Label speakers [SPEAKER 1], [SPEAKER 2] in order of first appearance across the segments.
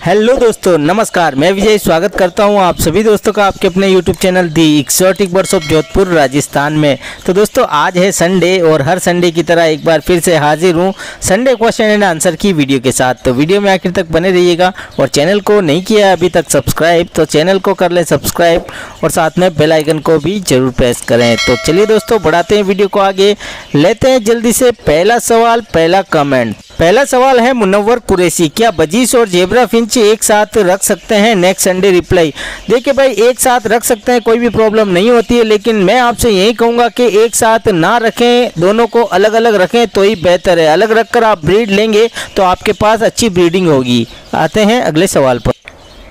[SPEAKER 1] Hello दोस्तों, नमस्कार। मैं विजय स्वागत करता हूं आप सभी दोस्तों का आपके अपने YouTube channel the exotic birds of Jodhpur Rajasthan में। तो दोस्तों, आज है संडे और हर संडे की तरह एक बार फिर से हाजिर हूं संडे क्वेश्चन एंड आंसर की वीडियो के साथ। तो वीडियो में आखिर तक बने रहिएगा और चैनल को नहीं किया है अभी तक सब्सक्राइब तो चैनल को कर लें सब्सक्राइब और साथ में बेल आइकन को भी जरूर प्रेस करें। तो चलिए दोस्तों, बढ़ाते हैं वीडियो को आगे, लेते हैं जल्दी से पहला सवाल, पहला कमेंट। पहला सवाल है मुनव्वर कुरैशी, क्या बजीश और जेब्रा फिंच एक साथ रख सकते हैं? Next Sunday reply. देखिए भाई, एक साथ रख सकते हैं, कोई भी प्रॉब्लम नहीं होती है, लेकिन मैं आपसे यही कहूँगा कि एक साथ ना रखें, दोनों को अलग अलग रखें तो ही बेहतर है। अलग रखकर आप ब्रीड लेंगे तो आपके पास अच्छी ब्रीडिंग होगी। आते हैं अगले सवाल पर।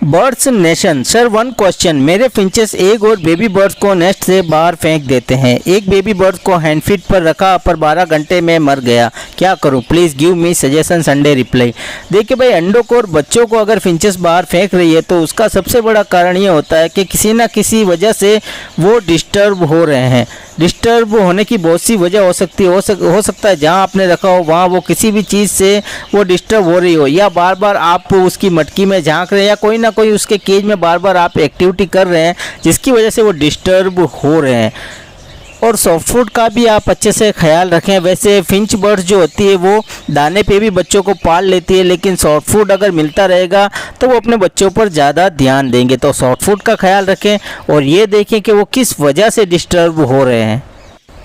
[SPEAKER 1] Birds nation sir, one question. मेरे फिंचेस एग और बेबी बर्ड्स को नेस्ट से बाहर फेंक देते हैं। एक बेबी बर्ड्स को हैंड फीड पर रखा पर 12 घंटे में मर गया, क्या करूं? Please give me suggestion Sunday reply. देखिए भाई, अंडों को और बच्चों को अगर फिंचेस बाहर फेंक रही है तो उसका सबसे बड़ा कारण ये होता है कि किसी ना किसी वजह से वो डिस्टर्ब हो रहे हैं। डिस्टर्ब होने की बहुत सी वजह हो सकती है। हो सकता है जहाँ आपने रखा हो वहाँ वो किसी भी चीज़ से वो डिस्टर्ब हो रही हो, या बार बार आप उसकी मटकी में झांक रहे हैं, या कोई ना कोई उसके केज में बार बार आप एक्टिविटी कर रहे हैं जिसकी वजह से वो डिस्टर्ब हो रहे हैं। और सॉफ्ट फूड का भी आप अच्छे से ख्याल रखें। वैसे फिंच बर्ड्स जो होती है वो दाने पे भी बच्चों को पाल लेती है, लेकिन सॉफ्ट फूड अगर मिलता रहेगा तो वो अपने बच्चों पर ज़्यादा ध्यान देंगे। तो सॉफ्ट फूड का ख्याल रखें और ये देखें कि वो किस वजह से डिस्टर्ब हो रहे हैं।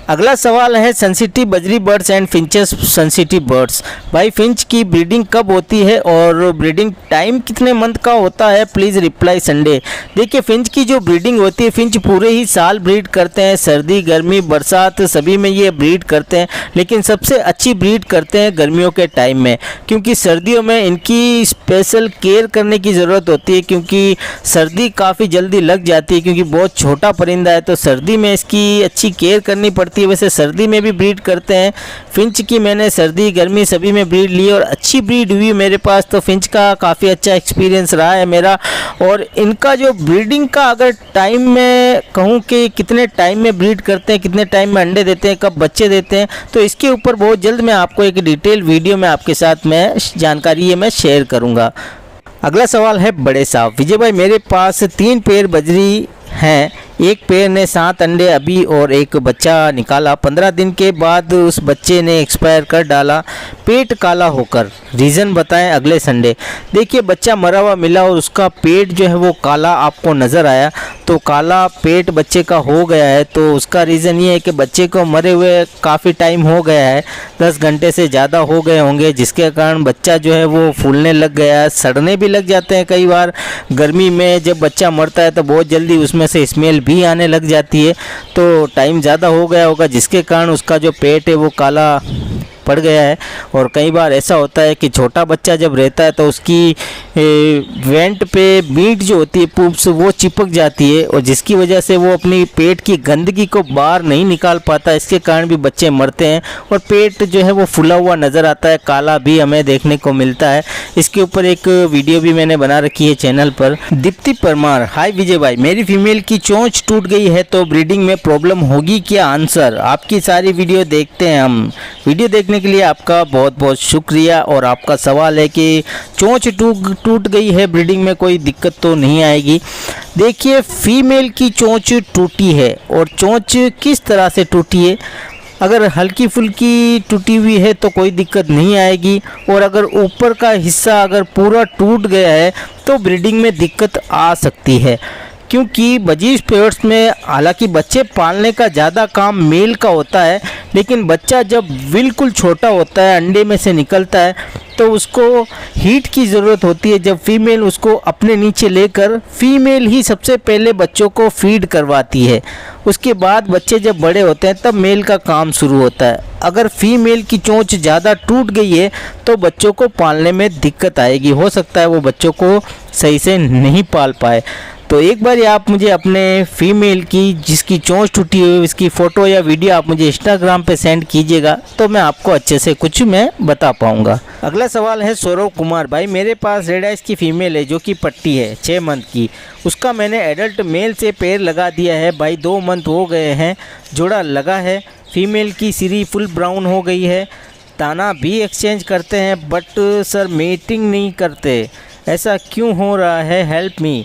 [SPEAKER 1] अगला सवाल है सेंसिटिव बजरी birds and finches sensitive birds. भाई, फिंच की ब्रीडिंग कब होती है और ब्रीडिंग टाइम कितने मंथ का होता है? Please reply Sunday. देखिए, फिंच की जो ब्रीडिंग होती है, फिंच पूरे ही साल ब्रीड करते हैं, सर्दी गर्मी बरसात सभी में ये ब्रीड करते हैं, लेकिन सबसे अच्छी ब्रीड करते हैं गर्मियों के टाइम में, क्योंकि सर्दियों में इनकी स्पेशल केयर करने की ज़रूरत होती है, क्योंकि सर्दी काफ़ी जल्दी लग जाती है, क्योंकि बहुत छोटा परिंदा है तो सर्दी में इसकी अच्छी केयर करनी पड़ती है। वैसे सर्दी में भी ब्रीड करते हैं फिंच की। मैंने सर्दी गर्मी सभी में ब्रीड ली और अच्छी ब्रीड हुई मेरे पास, तो फिंच का काफ़ी अच्छा एक्सपीरियंस रहा है मेरा। और इनका जो ब्रीडिंग का अगर टाइम में कहूँ कि कितने टाइम में ब्रीड करते हैं, कितने टाइम में अंडे देते हैं, कब बच्चे देते हैं, तो इसके ऊपर बहुत जल्द मैं आपको एक डिटेल वीडियो में आपके साथ मैं जानकारी ये मैं शेयर करूँगा। अगला सवाल है बड़े साहब। विजय भाई, मेरे पास 3 पेयर बजरी हैं, एक पेड़ ने 7 अंडे अभी और एक बच्चा निकाला। 15 दिन के बाद उस बच्चे ने एक्सपायर कर डाला, पेट काला होकर। रीज़न बताएं अगले संडे। देखिए, बच्चा मरा हुआ मिला और उसका पेट जो है वो काला आपको नज़र आया, तो काला पेट बच्चे का हो गया है। तो उसका रीज़न ये है कि बच्चे को मरे हुए काफ़ी टाइम हो गया है, 10 घंटे से ज़्यादा हो गए होंगे, जिसके कारण बच्चा जो है वो फूलने लग गया है, सड़ने भी लग जाते हैं कई बार। गर्मी में जब बच्चा मरता है तो बहुत जल्दी उसमें से स्मेल भी आने लग जाती है, तो टाइम ज़्यादा हो गया होगा जिसके कारण उसका जो पेट है वो काला पड़ गया है। और कई बार ऐसा होता है कि छोटा बच्चा जब रहता है तो उसकी वेंट पे मीट जो होती है पूप्स वो चिपक जाती है, और जिसकी वजह से वो अपनी पेट की गंदगी को बाहर नहीं निकाल पाता, इसके कारण भी बच्चे मरते हैं और पेट जो है वो फुला हुआ नज़र आता है, काला भी हमें देखने को मिलता है। इसके ऊपर एक वीडियो भी मैंने बना रखी है चैनल पर। दीप्ति परमार, हाय विजय भाई, मेरी फीमेल की चोंच टूट गई है तो ब्रीडिंग में प्रॉब्लम होगी क्या? आंसर, आपकी सारी वीडियो देखते हैं हम। वीडियो देखने के लिए आपका बहुत बहुत शुक्रिया। और आपका सवाल है कि चोंच टूट गई है, ब्रीडिंग में कोई दिक्कत तो नहीं आएगी? देखिए, फीमेल की चोंच टूटी है और चोंच किस तरह से टूटी है, अगर हल्की फुल्की टूटी हुई है तो कोई दिक्कत नहीं आएगी, और अगर ऊपर का हिस्सा अगर पूरा टूट गया है तो ब्रीडिंग में दिक्कत आ सकती है। क्योंकि बजीज पेयर्स में हालांकि बच्चे पालने का ज़्यादा काम मेल का होता है, लेकिन बच्चा जब बिल्कुल छोटा होता है, अंडे में से निकलता है, तो उसको हीट की ज़रूरत होती है। जब फीमेल उसको अपने नीचे लेकर फीमेल ही सबसे पहले बच्चों को फीड करवाती है, उसके बाद बच्चे जब बड़े होते हैं तब मेल का काम शुरू होता है। अगर फीमेल की चोंच ज़्यादा टूट गई है तो बच्चों को पालने में दिक्कत आएगी, हो सकता है वो बच्चों को सही से नहीं पाल पाए। तो एक बार आप मुझे अपने फीमेल की जिसकी चोंच टूटी हुई इसकी फ़ोटो या वीडियो आप मुझे इंस्टाग्राम पे सेंड कीजिएगा, तो मैं आपको अच्छे से कुछ मैं बता पाऊँगा। अगला सवाल है सौरव कुमार, भाई मेरे पास रेड आइस की फ़ीमेल है जो कि पट्टी है 6 मंथ की, उसका मैंने एडल्ट मेल से पेयर लगा दिया है भाई, 2 मंथ हो गए हैं, जोड़ा लगा है। फीमेल की सिरी फुल ब्राउन हो गई है, दाना भी एक्सचेंज करते हैं बट सर मीटिंग नहीं करते। ऐसा क्यों हो रहा है, हेल्प मी।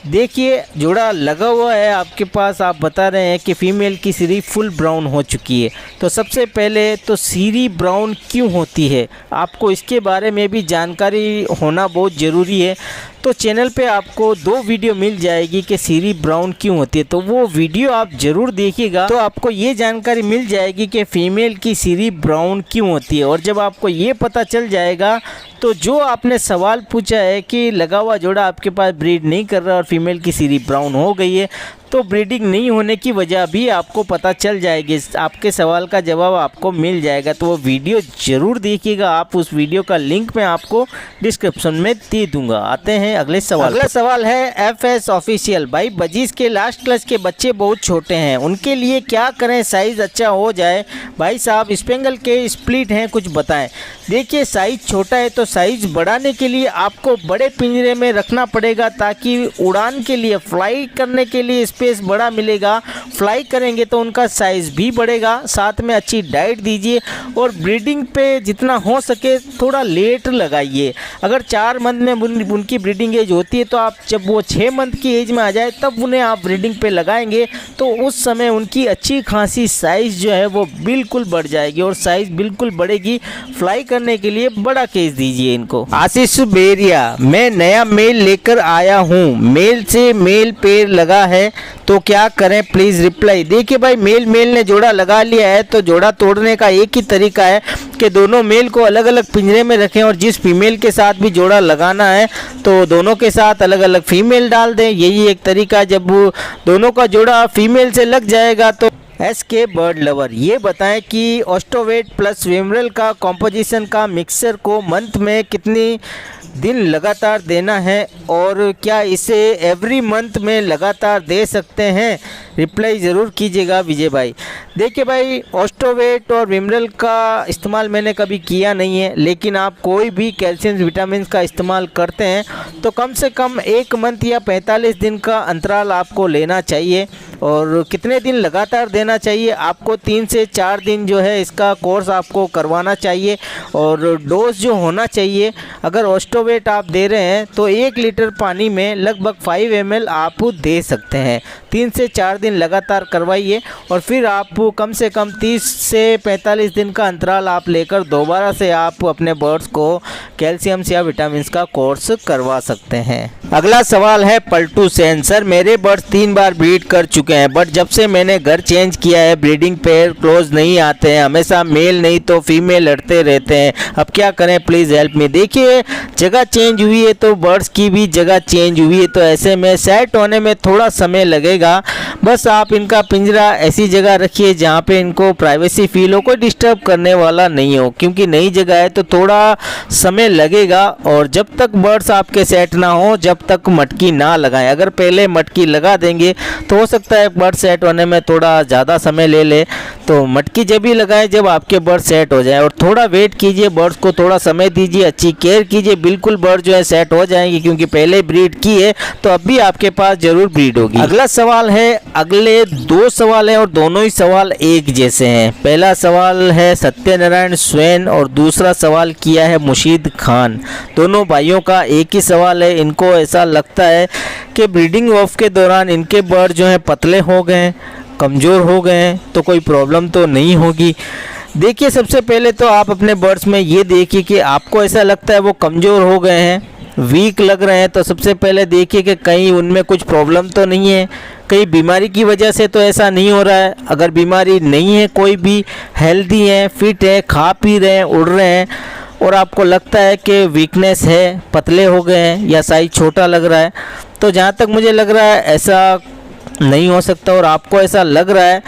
[SPEAKER 1] देखिए जोड़ा लगा हुआ है आपके पास, आप बता रहे हैं कि फ़ीमेल की सीरी फुल ब्राउन हो चुकी है। तो सबसे पहले तो सीरी ब्राउन क्यों होती है, आपको इसके बारे में भी जानकारी होना बहुत ज़रूरी है। तो चैनल पे आपको 2 वीडियो मिल जाएगी कि सीरी ब्राउन क्यों होती है, तो वो वीडियो आप ज़रूर देखिएगा, तो आपको ये जानकारी मिल जाएगी कि फ़ीमेल की सीरी ब्राउन क्यों होती है। और जब आपको ये पता चल जाएगा तो जो आपने सवाल पूछा है कि लगा हुआ जोड़ा आपके पास ब्रीड नहीं कर रहा और फीमेल की सीरी ब्राउन हो गई है, तो ब्रीडिंग नहीं होने की वजह भी आपको पता चल जाएगी, आपके सवाल का जवाब आपको मिल जाएगा। तो वो वीडियो ज़रूर देखिएगा आप, उस वीडियो का लिंक मैं आपको डिस्क्रिप्शन में दे दूंगा। आते हैं अगले सवाल। अगला सवाल है FS ऑफिशियल, भाई बजीज के लास्ट क्लच के बच्चे बहुत छोटे हैं, उनके लिए क्या करें साइज़ अच्छा हो जाए। भाई साहब स्पेंगल के स्प्लिट हैं, कुछ बताएं। देखिए साइज़ छोटा है तो साइज़ बढ़ाने के लिए आपको बड़े पिंजरे में रखना पड़ेगा, ताकि उड़ान के लिए फ्लाई करने के लिए स्पेस बड़ा मिलेगा। फ्लाई करेंगे तो उनका साइज़ भी बढ़ेगा, साथ में अच्छी डाइट दीजिए और ब्रीडिंग पे जितना हो सके थोड़ा लेट लगाइए। अगर 4 मंथ में उनकी ब्रीडिंग एज होती है तो आप जब वो 6 मंथ की एज में आ जाए तब उन्हें आप ब्रीडिंग पे लगाएंगे, तो उस समय उनकी अच्छी खासी साइज़ जो है वो बिल्कुल बढ़ जाएगी और साइज़ बिल्कुल बढ़ेगी। फ्लाई करने के लिए बड़ा केस दीजिए इनको। आशीष बेरिया, मैं नया मेल लेकर आया हूँ, मेल से मेल पेड़ लगा है तो क्या करें प्लीज़ रिप्लाई। देखिए भाई मेल ने जोड़ा लगा लिया है तो जोड़ा तोड़ने का एक ही तरीका है कि दोनों मेल को अलग अलग पिंजरे में रखें और जिस फीमेल के साथ भी जोड़ा लगाना है तो दोनों के साथ अलग अलग फीमेल डाल दें, यही एक तरीका है। जब दोनों का जोड़ा फीमेल से लग जाएगा तो SK बर्ड लवर ये बताएं कि ऑस्टोवेट प्लस विमरल का कॉम्पोजिशन का मिक्सर को मंथ में कितनी दिन लगातार देना है और क्या इसे एवरी मंथ में लगातार दे सकते हैं, रिप्लाई ज़रूर कीजिएगा विजय भाई। देखिए भाई ऑस्टोवेट और विमरल का इस्तेमाल मैंने कभी किया नहीं है, लेकिन आप कोई भी कैल्शियम विटामिन का इस्तेमाल करते हैं तो कम से कम 1 मंथ या 45 दिन का अंतराल आपको लेना चाहिए। और कितने दिन लगातार देना चाहिए, आपको 3 से 4 दिन जो है इसका कोर्स आपको करवाना चाहिए। और डोज जो होना चाहिए, अगर ऑस्टोवेट आप दे रहे हैं तो 1 लीटर पानी में लगभग 5 ml आप दे सकते हैं। 3 से 4 दिन लगातार करवाइए और फिर आप कम से कम 30 से 45 दिन का अंतराल आप लेकर दोबारा से आप अपने बर्ड्स को कैल्शियम या विटामिन का कोर्स करवा सकते हैं। अगला सवाल है पलटू सेन, सर मेरे बर्ड्स 3 बार ब्रीड कर चुके हैं, बट जब से मैंने घर चेंज किया है ब्रीडिंग पेयर क्लोज नहीं आते हैं, हमेशा मेल नहीं तो फीमेल लड़ते रहते हैं, अब क्या करें प्लीज़ हेल्प मी। देखिए जगह चेंज हुई है तो बर्ड्स की भी जगह चेंज हुई है, तो ऐसे में सेट होने में थोड़ा समय लगेगा। बस आप इनका पिंजरा ऐसी जगह रखिए जहाँ पे इनको प्राइवेसी फील हो, कोई डिस्टर्ब करने वाला नहीं हो, क्योंकि नई जगह है तो थोड़ा समय लगेगा। और जब तक बर्ड्स आपके सेट ना हो जब तक मटकी ना लगाएं, अगर पहले मटकी लगा देंगे तो हो सकता है बर्ड सेट होने में थोड़ा ज़्यादा समय ले ले, तो मटकी जब ही लगाएं जब आपके बर्ड सेट हो जाए। और थोड़ा वेट कीजिए, बर्ड्स को थोड़ा समय दीजिए, अच्छी केयर कीजिए, बिल्कुल बर्ड जो है सेट हो जाएंगे, क्योंकि पहले ब्रीड की है तो अब भी आपके पास जरूर ब्रीड होगी। अगला सवाल है, अगले 2 सवाल हैं और दोनों ही सवाल एक जैसे हैं। पहला सवाल है सत्यनारायण स्वैन और दूसरा सवाल किया है मुशीद खान। दोनों भाइयों का एक ही सवाल है, इनको ऐसा लगता है कि ब्रीडिंग ऑफ के दौरान इनके बर्ड जो हैं पतले हो गए, कमज़ोर हो गए हैं, तो कोई प्रॉब्लम तो नहीं होगी। देखिए सबसे पहले तो आप अपने बर्ड्स में ये देखिए कि आपको ऐसा लगता है वो कमज़ोर हो गए हैं, वीक लग रहे हैं, तो सबसे पहले देखिए कि कहीं उनमें कुछ प्रॉब्लम तो नहीं है, कहीं बीमारी की वजह से तो ऐसा नहीं हो रहा है। अगर बीमारी नहीं है, कोई भी हेल्दी है, फिट है, खा पी रहे हैं, उड़ रहे हैं, और आपको लगता है कि वीकनेस है, पतले हो गए हैं या साइज छोटा लग रहा है, तो जहाँ तक मुझे लग रहा है ऐसा नहीं हो सकता। और आपको ऐसा लग रहा है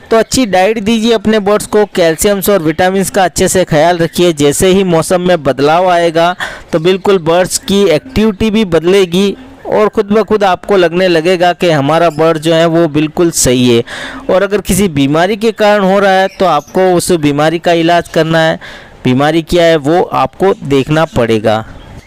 [SPEAKER 1] तो अच्छी डाइट दीजिए अपने बर्ड्स को, कैल्शियम्स और विटामिन्स का अच्छे से ख्याल रखिए। जैसे ही मौसम में बदलाव आएगा तो बिल्कुल बर्ड्स की एक्टिविटी भी बदलेगी और खुद ब खुद आपको लगने लगेगा कि हमारा बर्ड जो है वो बिल्कुल सही है। और अगर किसी बीमारी के कारण हो रहा है तो आपको उस बीमारी का इलाज करना है, बीमारी क्या है वो आपको देखना पड़ेगा।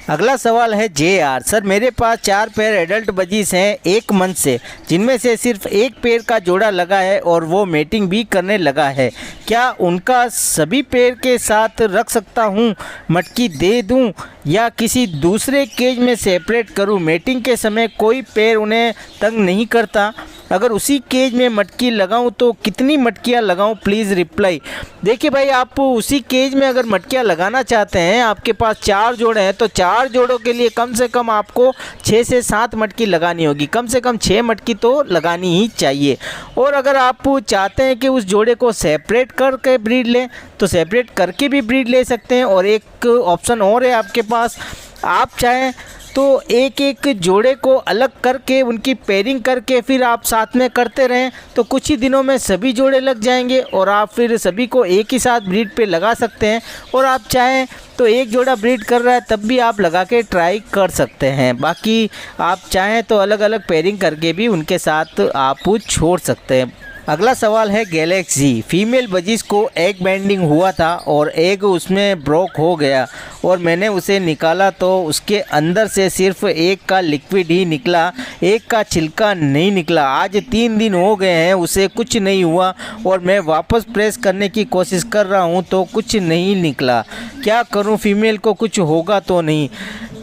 [SPEAKER 1] अगला सवाल है JR। सर मेरे पास 4 पेयर एडल्ट बजीज हैं 1 मंथ से, जिनमें से सिर्फ एक पेयर का जोड़ा लगा है और वो मेटिंग भी करने लगा है। क्या उनका सभी पेयर के साथ रख सकता हूँ? मटकी दे दूँ या किसी दूसरे केज में सेपरेट करूँ? मेटिंग के समय कोई पेयर उन्हें तंग नहीं करता? अगर उसी केज में मटकी लगाऊं तो कितनी मटकियां लगाऊं? Please reply. देखिए भाई, आप उसी केज में अगर मटकियां लगाना चाहते हैं, आपके पास 4 जोड़े हैं, तो 4 जोड़ों के लिए कम से कम आपको 6 से 7 मटकी लगानी होगी। कम से कम 6 मटकी तो लगानी ही चाहिए। और अगर आप चाहते हैं कि उस जोड़े को सेपरेट करके ब्रीड लें तो सेपरेट करके भी ब्रीड ले सकते हैं। और एक ऑप्शन और है आपके पास, आप चाहें तो एक एक जोड़े को अलग करके उनकी पेयरिंग करके फिर आप साथ में करते रहें तो कुछ ही दिनों में सभी जोड़े लग जाएंगे और आप फिर सभी को एक ही साथ ब्रीड पे लगा सकते हैं। और आप चाहें तो एक जोड़ा ब्रीड कर रहा है तब भी आप लगा के ट्राई कर सकते हैं। बाकी आप चाहें तो अलग अलग पेयरिंग करके भी उनके साथ आप छोड़ सकते हैं। अगला सवाल है गैलेक्सी। फीमेल बजीज को एग बैंडिंग हुआ था और एग उसमें ब्रोक हो गया और मैंने उसे निकाला तो उसके अंदर से सिर्फ एक का लिक्विड ही निकला, एक का छिलका नहीं निकला। आज 3 दिन हो गए हैं, उसे कुछ नहीं हुआ और मैं वापस प्रेस करने की कोशिश कर रहा हूँ तो कुछ नहीं निकला। क्या करूँ? फीमेल को कुछ होगा तो नहीं?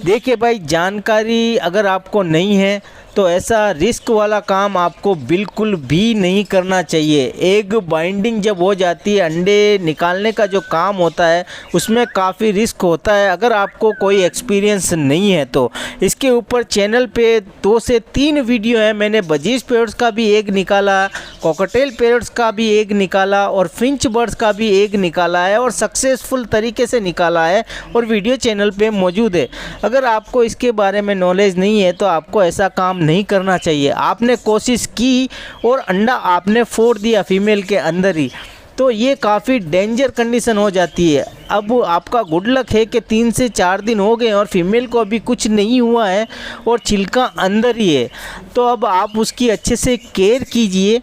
[SPEAKER 1] देखिए भाई, जानकारी अगर आपको नहीं है तो ऐसा रिस्क वाला काम आपको बिल्कुल भी नहीं करना चाहिए। एग बाइंडिंग जब हो जाती है, अंडे निकालने का जो काम होता है उसमें काफ़ी रिस्क होता है। अगर आपको कोई एक्सपीरियंस नहीं है तो इसके ऊपर चैनल पे 2 से 3 वीडियो है। मैंने बजीज पेयर्स का भी एग निकाला, कॉकटेल पेयर्स का भी एग निकाला और फिंच बर्ड्स का भी एग निकाला है और सक्सेसफुल तरीके से निकाला है और वीडियो चैनल पे मौजूद है। अगर आपको इसके बारे में नॉलेज नहीं है तो आपको ऐसा काम नहीं करना चाहिए। आपने कोशिश की और अंडा आपने फोड़ दिया फीमेल के अंदर ही, तो ये काफ़ी डेंजर कंडीशन हो जाती है। अब आपका गुड लक है कि 3 से 4 दिन हो गए और फीमेल को अभी कुछ नहीं हुआ है और छिलका अंदर ही है। तो अब आप उसकी अच्छे से केयर कीजिए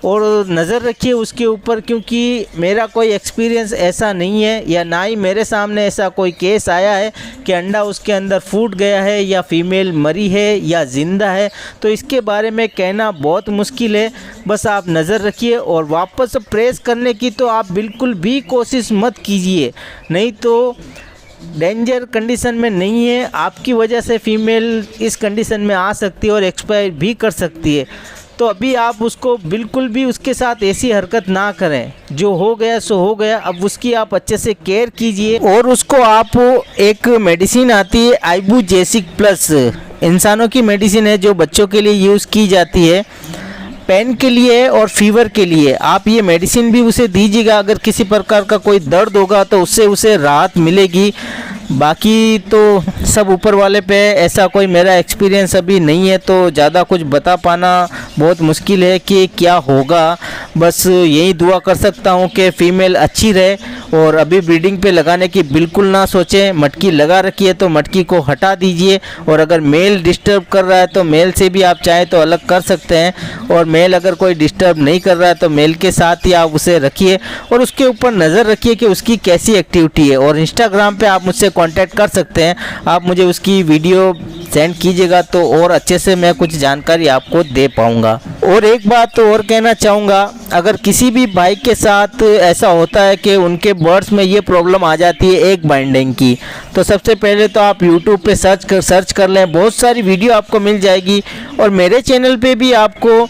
[SPEAKER 1] और नज़र रखिए उसके ऊपर, क्योंकि मेरा कोई एक्सपीरियंस ऐसा नहीं है या ना ही मेरे सामने ऐसा कोई केस आया है कि अंडा उसके अंदर फूट गया है या फीमेल मरी है या ज़िंदा है। तो इसके बारे में कहना बहुत मुश्किल है। बस आप नज़र रखिए और वापस प्रेस करने की तो आप बिल्कुल भी कोशिश मत कीजिए, नहीं तो डेंजर कंडीशन में नहीं है, आपकी वजह से फीमेल इस कंडीशन में आ सकती है और एक्सपायर भी कर सकती है। तो अभी आप उसको बिल्कुल भी उसके साथ ऐसी हरकत ना करें। जो हो गया सो हो गया, अब उसकी आप अच्छे से केयर कीजिए। और उसको आप एक मेडिसिन आती है आइबुजेसिक प्लस, इंसानों की मेडिसिन है जो बच्चों के लिए यूज़ की जाती है, पेन के लिए और फीवर के लिए। आप ये मेडिसिन भी उसे दीजिएगा। अगर किसी प्रकार का कोई दर्द होगा तो उससे उसे राहत मिलेगी। बाकी तो सब ऊपर वाले पे, ऐसा कोई मेरा एक्सपीरियंस अभी नहीं है तो ज़्यादा कुछ बता पाना बहुत मुश्किल है कि क्या होगा। बस यही दुआ कर सकता हूँ कि फ़ीमेल अच्छी रहे और अभी ब्रीडिंग पे लगाने की बिल्कुल ना सोचें। मटकी लगा रखी है तो मटकी को हटा दीजिए और अगर मेल डिस्टर्ब कर रहा है तो मेल से भी आप चाहें तो अलग कर सकते हैं। और मेल अगर कोई डिस्टर्ब नहीं कर रहा है तो मेल के साथ ही आप उसे रखिए और उसके ऊपर नज़र रखिए कि उसकी कैसी एक्टिविटी है। और इंस्टाग्राम पे आप मुझसे कांटेक्ट कर सकते हैं, आप मुझे उसकी वीडियो सेंड कीजिएगा तो और अच्छे से मैं कुछ जानकारी आपको दे पाऊँगा। और एक बात तो और कहना चाहूँगा, अगर किसी भी भाई के साथ ऐसा होता है कि उनके बर्ड्स में ये प्रॉब्लम आ जाती है एग बाइंडिंग की, तो सबसे पहले तो आप YouTube पे सर्च कर लें, बहुत सारी वीडियो आपको मिल जाएगी। और मेरे चैनल पे भी आपको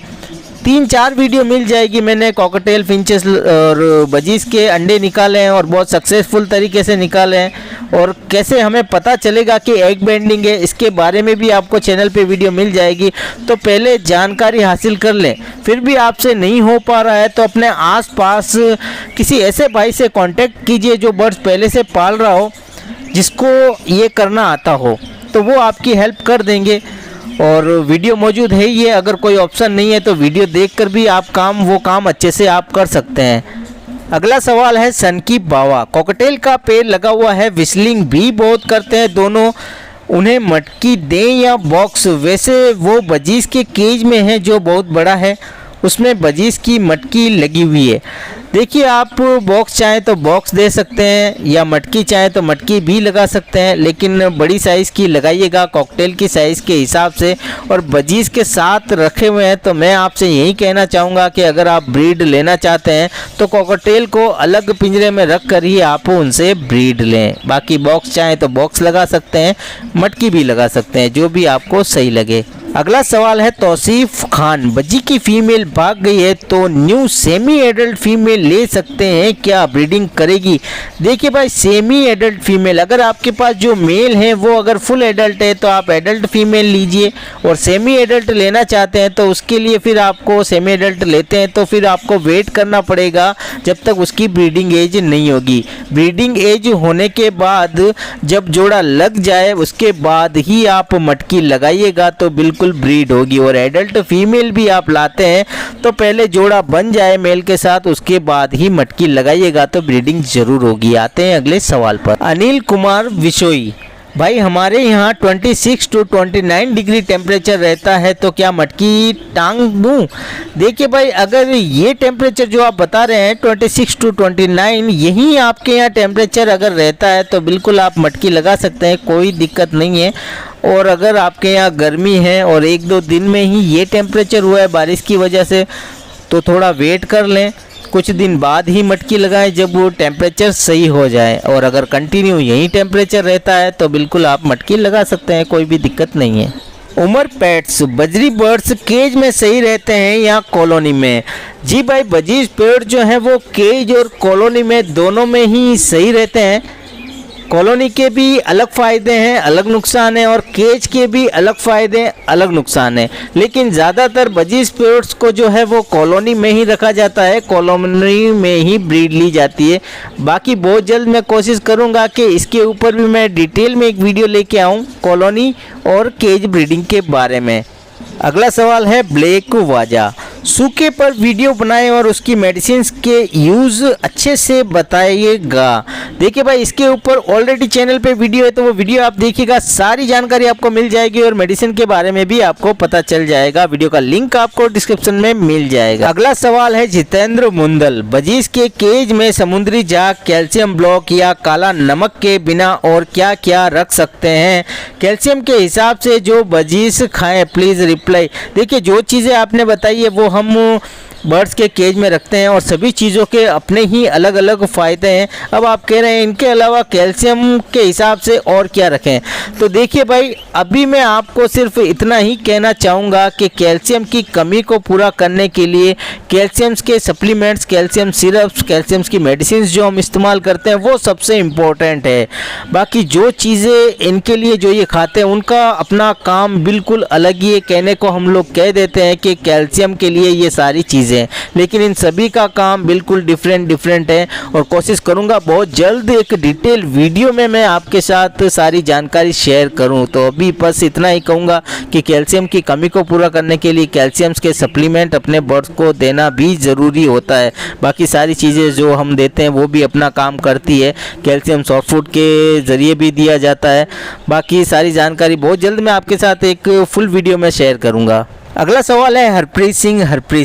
[SPEAKER 1] 3-4 वीडियो मिल जाएगी। मैंने कॉकटेल, फिंचेस और बजीज के अंडे निकाले हैं और बहुत सक्सेसफुल तरीके से निकाले हैं। और कैसे हमें पता चलेगा कि एग बेंडिंग है, इसके बारे में भी आपको चैनल पे वीडियो मिल जाएगी। तो पहले जानकारी हासिल कर लें। फिर भी आपसे नहीं हो पा रहा है तो अपने आसपास किसी ऐसे भाई से कांटेक्ट कीजिए जो बर्ड्स पहले से पाल रहा हो, जिसको ये करना आता हो, तो वो आपकी हेल्प कर देंगे। और वीडियो मौजूद है ही है, अगर कोई ऑप्शन नहीं है तो वीडियो देखकर भी आप वो काम अच्छे से आप कर सकते हैं। अगला सवाल है सन की बावा। कॉकटेल का पेड़ लगा हुआ है, विस्लिंग भी बहुत करते हैं दोनों, उन्हें मटकी दें या बॉक्स? वैसे वो बजीज के केज में है जो बहुत बड़ा है उसमें बजीज की मटकी लगी हुई है। देखिए, आप बॉक्स चाहें तो बॉक्स दे सकते हैं या मटकी चाहें तो मटकी भी लगा सकते हैं, लेकिन बड़ी साइज़ की लगाइएगा कॉकटेल की साइज़ के हिसाब से। और बजीज के साथ रखे हुए हैं तो मैं आपसे यही कहना चाहूँगा कि अगर आप ब्रीड लेना चाहते हैं तो कॉकटेल को अलग पिंजरे में रख कर ही आप उनसे ब्रीड लें। बाकी बॉक्स चाहें तो बॉक्स लगा सकते हैं, मटकी भी लगा सकते हैं, जो भी आपको सही लगे। अगला सवाल है तौसीफ खान, बजी की फीमेल भाग गई है तो न्यू सेमी एडल्ट फीमेल ले सकते हैं क्या, ब्रीडिंग करेगी? देखिए भाई, सेमी एडल्ट फीमेल, अगर आपके पास जो मेल है वो अगर फुल एडल्ट है तो आप एडल्ट फीमेल लीजिए, और सेमी एडल्ट लेना चाहते हैं तो उसके लिए फिर आपको सेमी एडल्ट लेते हैं तो फिर आपको वेट करना पड़ेगा जब तक उसकी ब्रीडिंग एज नहीं होगी। ब्रीडिंग एज होने के बाद जब जोड़ा लग जाए उसके बाद ही आप मटकी लगाइएगा तो बिल्कुल ब्रीड होगी। और एडल्ट फीमेल भी आप लाते हैं तो पहले जोड़ा बन जाए मेल के साथ, उसके बाद ही मटकी लगाइएगा तो ब्रीडिंग जरूर होगी। आते हैं अगले सवाल पर। अनिल कुमार विशोई, भाई हमारे यहाँ 26 to 29 डिग्री टेम्परेचर रहता है तो क्या मटकी टांग दूँ? देखिए भाई, अगर ये टेम्परेचर जो आप बता रहे हैं 26 to 29, यही आपके यहाँ टेम्परेचर अगर रहता है तो बिल्कुल आप मटकी लगा सकते हैं, कोई दिक्कत नहीं है। और अगर आपके यहाँ गर्मी है और 1-2 दिन में ही ये टेम्परेचर हुआ है बारिश की वजह से, तो थोड़ा वेट कर लें, कुछ दिन बाद ही मटकी लगाएं जब वो टेम्परेचर सही हो जाए। और अगर कंटिन्यू यही टेम्परेचर रहता है तो बिल्कुल आप मटकी लगा सकते हैं, कोई भी दिक्कत नहीं है। उमर पेट्स, बजरी बर्ड्स केज में सही रहते हैं या कॉलोनी में? जी भाई, बजीज पेड़ जो हैं वो केज और कॉलोनी में दोनों में ही सही रहते हैं। कॉलोनी के भी अलग फ़ायदे हैं, अलग नुकसान हैं, और केज के भी अलग फ़ायदे, अलग नुकसान हैं। लेकिन ज़्यादातर बजीज पेयर्स को जो है वो कॉलोनी में ही रखा जाता है, कॉलोनी में ही ब्रीड ली जाती है। बाकी बहुत जल्द मैं कोशिश करूंगा कि इसके ऊपर भी मैं डिटेल में एक वीडियो लेके आऊं कॉलोनी और केज ब्रीडिंग के बारे में। अगला सवाल है ब्लैक वाजा, सूखे पर वीडियो बनाएं और उसकी मेडिसिन के यूज़ अच्छे से बताइएगा। देखिए भाई, इसके ऊपर ऑलरेडी चैनल पे वीडियो है तो वो वीडियो आप देखिएगा, सारी जानकारी आपको मिल जाएगी और मेडिसिन के बारे में भी आपको पता चल जाएगा। वीडियो का लिंक आपको डिस्क्रिप्शन में मिल जाएगा। अगला सवाल है जितेंद्र मुंदल, बजीज के केज में समुद्री जाग, कैल्शियम ब्लॉक या काला नमक के बिना और क्या क्या रख सकते हैं? कैल्शियम के हिसाब से जो बजीज खाएं, प्लीज़ रिप्लाई। देखिए, जो चीज़ें आपने बताई है वो हम बर्ड्स के केज में रखते हैं और सभी चीज़ों के अपने ही अलग अलग फ़ायदे हैं। अब आप कह रहे हैं इनके अलावा कैल्शियम के हिसाब से और क्या रखें, तो देखिए भाई, अभी मैं आपको सिर्फ इतना ही कहना चाहूँगा कि कैल्शियम की कमी को पूरा करने के लिए कैल्शियम्स के सप्लीमेंट्स, कैल्शियम सिरप्स, कैल्शियम्स की मेडिसिन जो हम इस्तेमाल करते हैं वो सबसे इम्पोर्टेंट है। बाकी जो चीज़ें इनके लिए जो ये खाते हैं उनका अपना काम बिल्कुल अलग ही है। कहने को हम लोग कह देते हैं कि कैल्शियम के लिए ये सारी चीज़ें, लेकिन इन सभी का काम बिल्कुल डिफरेंट है। और कोशिश करूंगा बहुत जल्द एक डिटेल वीडियो में मैं आपके साथ सारी जानकारी शेयर करूं। तो अभी बस इतना ही कहूंगा कि कैल्शियम की कमी को पूरा करने के लिए कैल्शियम्स के सप्लीमेंट अपने बर्ड्स को देना भी ज़रूरी होता है। बाकी सारी चीज़ें जो हम देते हैं वो भी अपना काम करती है, कैल्शियम सॉफ्ट फूड के ज़रिए भी दिया जाता है। बाकी सारी जानकारी बहुत जल्द मैं आपके साथ एक फुल वीडियो में शेयर करूँगा। अगला सवाल है हरप्रीत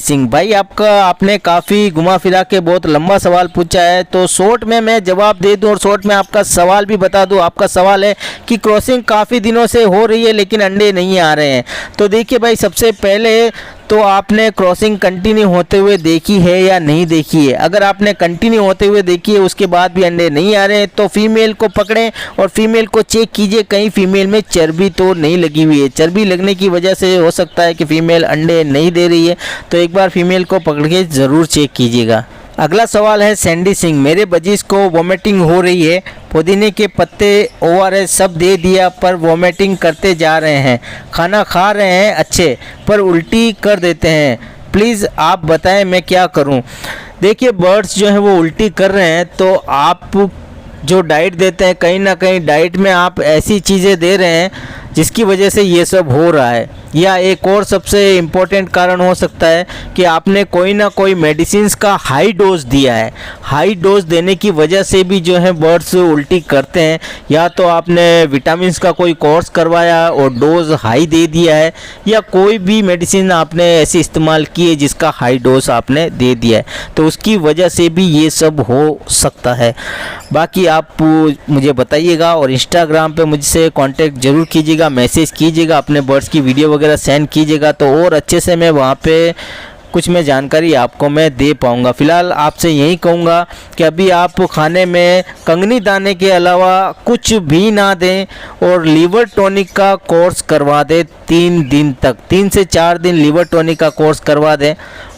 [SPEAKER 1] सिंह भाई, आपने काफ़ी घुमा फिरा के बहुत लंबा सवाल पूछा है, तो शॉर्ट में मैं जवाब दे दूं और शॉर्ट में आपका सवाल भी बता दूं। आपका सवाल है कि क्रॉसिंग काफ़ी दिनों से हो रही है लेकिन अंडे नहीं आ रहे हैं। तो देखिए भाई, सबसे पहले तो आपने क्रॉसिंग कंटिन्यू होते हुए देखी है या नहीं देखी है? अगर आपने कंटिन्यू होते हुए देखी है उसके बाद भी अंडे नहीं आ रहे हैं तो फीमेल को पकड़ें और फीमेल को चेक कीजिए कहीं फीमेल में चर्बी तो नहीं लगी हुई है। चर्बी लगने की वजह से हो सकता है कि फीमेल अंडे नहीं दे रही है, तो एक बार फीमेल को पकड़ के ज़रूर चेक कीजिएगा। अगला सवाल है सैंडी सिंह, मेरे बजीज को वॉमिटिंग हो रही है, पुदीने के पत्ते, ORS सब दे दिया पर वॉमिटिंग करते जा रहे हैं, खाना खा रहे हैं अच्छे पर उल्टी कर देते हैं, प्लीज़ आप बताएं मैं क्या करूं? देखिए, बर्ड्स जो हैं वो उल्टी कर रहे हैं तो आप जो डाइट देते हैं कहीं ना कहीं डाइट में आप ऐसी चीज़ें दे रहे हैं जिसकी वजह से ये सब हो रहा है। या एक और सबसे इम्पोर्टेंट कारण हो सकता है कि आपने कोई ना कोई मेडिसिन का हाई डोज दिया है। हाई डोज देने की वजह से भी जो है बर्ड्स उल्टी करते हैं। या तो आपने विटामिन का कोई कोर्स करवाया और डोज हाई दे दिया है, या कोई भी मेडिसिन आपने ऐसी इस्तेमाल की है जिसका हाई डोज आपने दे दिया है, तो उसकी वजह से भी ये सब हो सकता है। बाकी आप मुझे बताइएगा और इंस्टाग्राम पे मुझसे कांटेक्ट जरूर कीजिएगा, मैसेज कीजिएगा, अपने बर्ड्स की वीडियो वगैरह सेंड कीजिएगा, तो और अच्छे से मैं वहाँ पे कुछ मैं जानकारी आपको मैं दे पाऊँगा। फ़िलहाल आपसे यही कहूँगा कि अभी आप खाने में कंगनी दाने के अलावा कुछ भी ना दें और लीवर टॉनिक का कोर्स करवा दें 3 दिन तक, 3 से 4 दिन लीवर टॉनिक का कोर्स करवा दें।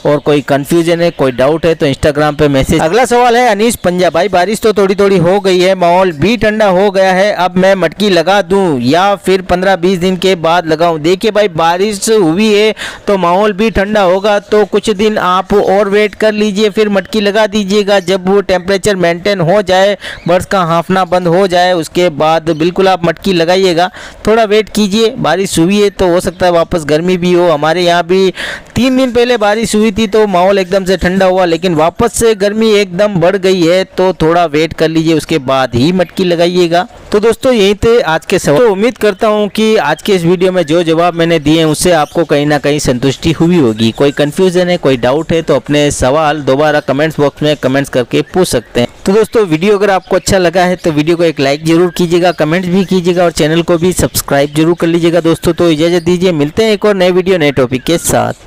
[SPEAKER 1] और कोई कन्फ्यूजन है, कोई डाउट है तो इंस्टाग्राम पे मैसेज। अगला सवाल है अनीश पंजाब भाई, बारिश तो थोड़ी थोड़ी हो गई है, माहौल भी ठंडा हो गया है, अब मैं मटकी लगा दूं या फिर 15-20 दिन के बाद लगाऊं? देखिए भाई, बारिश हुई है तो माहौल भी ठंडा होगा, तो कुछ दिन आप और वेट कर लीजिए, फिर मटकी लगा दीजिएगा। जब वो टेम्परेचर मेंटेन हो जाए, बर्ड्स का हाँफना बंद हो जाए, उसके बाद बिल्कुल आप मटकी लगाइएगा। थोड़ा वेट कीजिए, बारिश हुई है तो हो सकता है वापस गर्मी भी हो। हमारे यहाँ भी 3 दिन पहले बारिश हुई थी तो माहौल एकदम से ठंडा हुआ, लेकिन वापस से गर्मी एकदम बढ़ गई है, तो थोड़ा वेट कर लीजिए, उसके बाद ही मटकी लगाइएगा। तो दोस्तों यही थे आज के सवाल। तो उम्मीद करता हूँ कि आज के इस वीडियो में जो जवाब मैंने दिए हैं उससे आपको कहीं ना कहीं संतुष्टि हुई होगी। कोई कंफ्यूजन है, कोई डाउट है तो अपने सवाल दोबारा कमेंट्स बॉक्स में कमेंट्स करके पूछ सकते हैं। तो दोस्तों वीडियो अगर आपको अच्छा लगा है तो वीडियो को एक लाइक जरूर कीजिएगा, कमेंट्स भी कीजिएगा और चैनल को भी सब्सक्राइब जरूर कर लीजिएगा। दोस्तों तो इजाजत दीजिए, मिलते हैं एक और नए वीडियो नए टॉपिक के साथ।